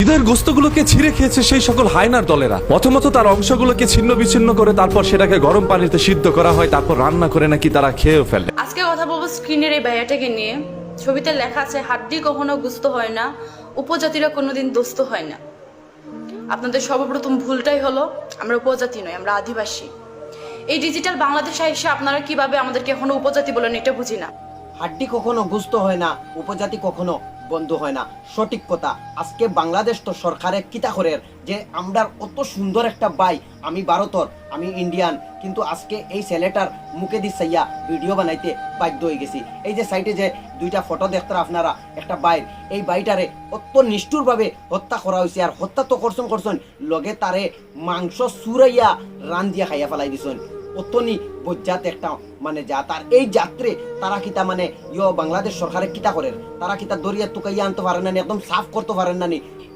ঈদের গোস্তগুলোকে ছিঁড়ে খেয়েছে সেই সকল হায়নার দলেরা। প্রথমত তার অংশগুলোকে ছিন্ন বিচ্ছিন্ন করে তারপর সেটাকে গরম পানিতে সিদ্ধ করা হয়, তারপর রান্না করে নাকি তারা খেয়েও ফেলে। আজকে কথা বলবো স্ক্রিনের এই ভাইয়াটাকে নিয়ে। ছবিতে লেখা আছে, হাড্ডি কখনো গুস্ত হয় না, উপজাতিরা কোনোদিন দোস্ত হয় না। আপনাদের সর্বপ্রথম ভুলটাই হলো, আমরা উপজাতি নই, আমরা আদিবাসী। এই ডিজিটাল বাংলাদেশে এসে আপনারা কিভাবে আমাদেরকে এখনো উপজাতি বলেন এটা বুঝি না। হাড্ডি কখনো গুস্ত হয় না, উপজাতি কখনো বন্ধু হয় না, সঠিক কথা। আজকে বাংলাদেশ তো সরকারের কিতাখরের যে আমরা অত সুন্দর একটা বাই, আমি ভারতর, আমি ইন্ডিয়ান, কিন্তু আজকে এই ছেলেটার মুখে দি সাইয়া ভিডিও বানাইতে বাধ্য হয়ে গেছি। এই যে সাইটে যে দুইটা ফটো দেখতে আপনারা, একটা বাইর, এই বাইটারে অত নিষ্ঠুরভাবে হত্যা করা হয়েছে। আর হত্যা তো করছেন লগে তারে মাংস সুরাইয়া রান দিয়া খাইয়া ফেলাই দিছেন। অতনি বজ্জাত একটা মানে জাত। আর এই যাত্রে তারা কিতা মানে বাংলাদেশ সরকারের কিতা করেন, তারা কিতা দরিয়া টুকাইয়া আনতে পারেন না, একদম সাফ করতে পারেন না।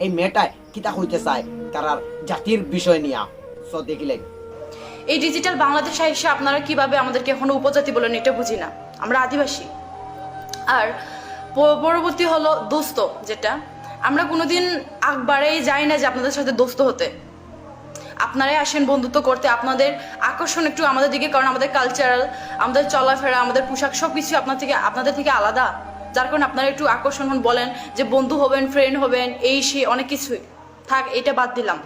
এই মেয়েটায় কিতা হইতে চায় তারার জাতির বিষয় নিয়ে সো দেখিলে এই ডিজিটাল বাংলাদেশে এসে আপনারা কিভাবে আমাদেরকে এখনো উপজাতি বলেন এটা বুঝি না। আমরা আদিবাসী। আর পরবর্তী হলো দোস্ত, যেটা আমরা কোনোদিন আগবারেই যাই না যে আপনাদের সাথে দোস্ত হতে। আপনারাই আসেন বন্ধুত্ব করতে, আপনাদের আকর্ষণ একটু আমাদের দিকে, কারণ আমাদের কালচারাল, আমাদের চলাফেরা, আমাদের পোশাক সবকিছু আপনাদের থেকে আলাদা, যার কারণে আপনারা একটু আকর্ষণ হন, বলেন যে বন্ধু হবেন, ফ্রেন্ড হবেন, এই সে অনেক কিছুই থাক, এটা বাদ দিলাম।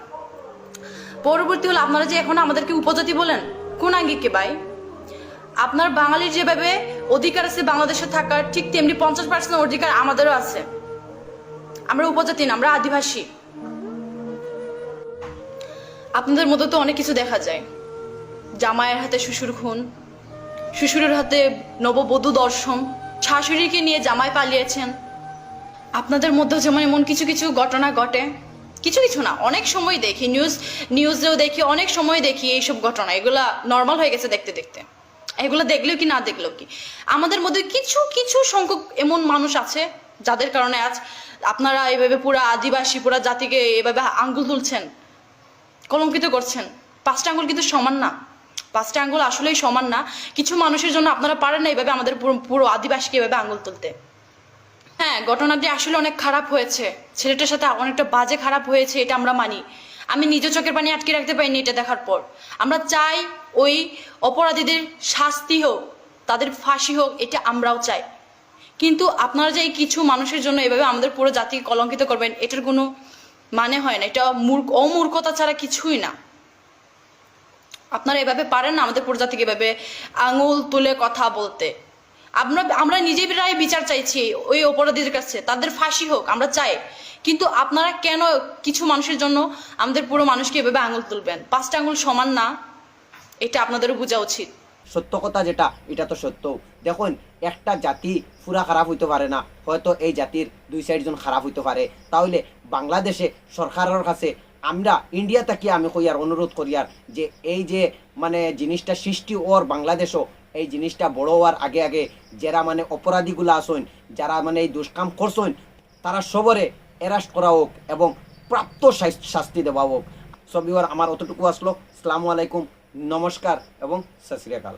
পরবর্তী হলো আপনারা যে এখন আমাদেরকে উপজাতি বলেন, কোন আঙ্গিকে ভাই? আপনার বাঙালির যেভাবে অধিকার আছে বাংলাদেশে থাকার, ঠিক তেমনি 50% অধিকার আমাদেরও আছে। আমরা উপজাতি না, আমরা আদিবাসী। আপনাদের মধ্যে তো অনেক কিছু দেখা যায়, জামাইয়ের হাতে শ্বশুর খুন, শ্বশুরের হাতে নববধূ দর্শন, শাশুড়িকে নিয়ে জামাই পালিয়েছেন। আপনাদের মধ্যেও যেমন এমন কিছু কিছু ঘটনা ঘটে, কিছু কিছু না, অনেক সময় দেখি, নিউজেও দেখি, অনেক সময় দেখি এইসব ঘটনা। এগুলা নর্মাল হয়ে গেছে দেখতে দেখতে। এগুলো দেখলেও কি না দেখলেও কি, আমাদের মধ্যে কিছু কিছু সংখ্যক এমন মানুষ আছে যাদের কারণে আজ আপনারা এইভাবে পুরা আদিবাসী, পুরা জাতিকে এভাবে আঙ্গুল তুলছেন, কলঙ্কিত করছেন। 5টা আঙ্গুল কিন্তু সমান না, 5টা আঙ্গুল আসলেই সমান না। কিছু মানুষের জন্য আপনারা পারেন না এইভাবে আমাদের পুরো আদিবাসীকে এভাবে আঙ্গুল তুলতে। হ্যাঁ, ঘটনাটি আসলে অনেক খারাপ হয়েছে, ছেলেটার সাথে অনেকটা বাজে খারাপ হয়েছে, এটা আমরা মানি। আমি নিজে চোখের পানি আটকে রাখতে পারিনি এটা দেখার পর। আমরা চাই ওই অপরাধীদের শাস্তি হোক, তাদের ফাঁসি হোক, এটা আমরাও চাই। কিন্তু আপনারা যে কিছু মানুষের জন্য এভাবে আমাদের পুরো জাতিকে কলঙ্কিত করবেন, এটার কোনো মানে হয় না। এটা অমূর্খতা ছাড়া কিছুই না। আপনারা এভাবে পারেন না আমাদের পুরো জাতিকে এভাবে আঙুল তুলে কথা বলতে। আমরা নিজেরাই বিচার চাইছি ওই অপরাধীদের কাছে, তাদের ফাঁসি হোক আমরা চাই। কিন্তু আপনারা কেন কিছু মানুষের জন্য আমাদের পুরো মানুষকে এভাবে আঙুল তুলবেন? 5টা আঙুল সমান না, এটা আপনাদেরও বোঝা উচিত। সত্য কথা যেটা, এটা তো সত্য। দেখুন, একটা জাতি পুরা খারাপ হইতে পারে না, হয়তো এই জাতির 2-4 জন খারাপ হইতে পারে। তাহলে বাংলাদেশে সরকারের কাছে আমরা ইন্ডিয়া থেকে আমি কই আর অনুরোধ করি আর যে এই যে মানে জিনিসটা সৃষ্টি ওর বাংলাদেশও এই জিনিসটা বড় হওয়ার আগে আগে যারা মানে অপরাধীগুলো আসেন, যারা মানে এই দুষ্কাম করছেন, তারা সবরে অ্যারেস্ট করা হোক এবং প্রাপ্ত শাস্তি দেওয়া হোক। সবিওর আমার অতটুকু আসলো। আসসালামু আলাইকুম, নমস্কার এবং সত শ্রী আকাল।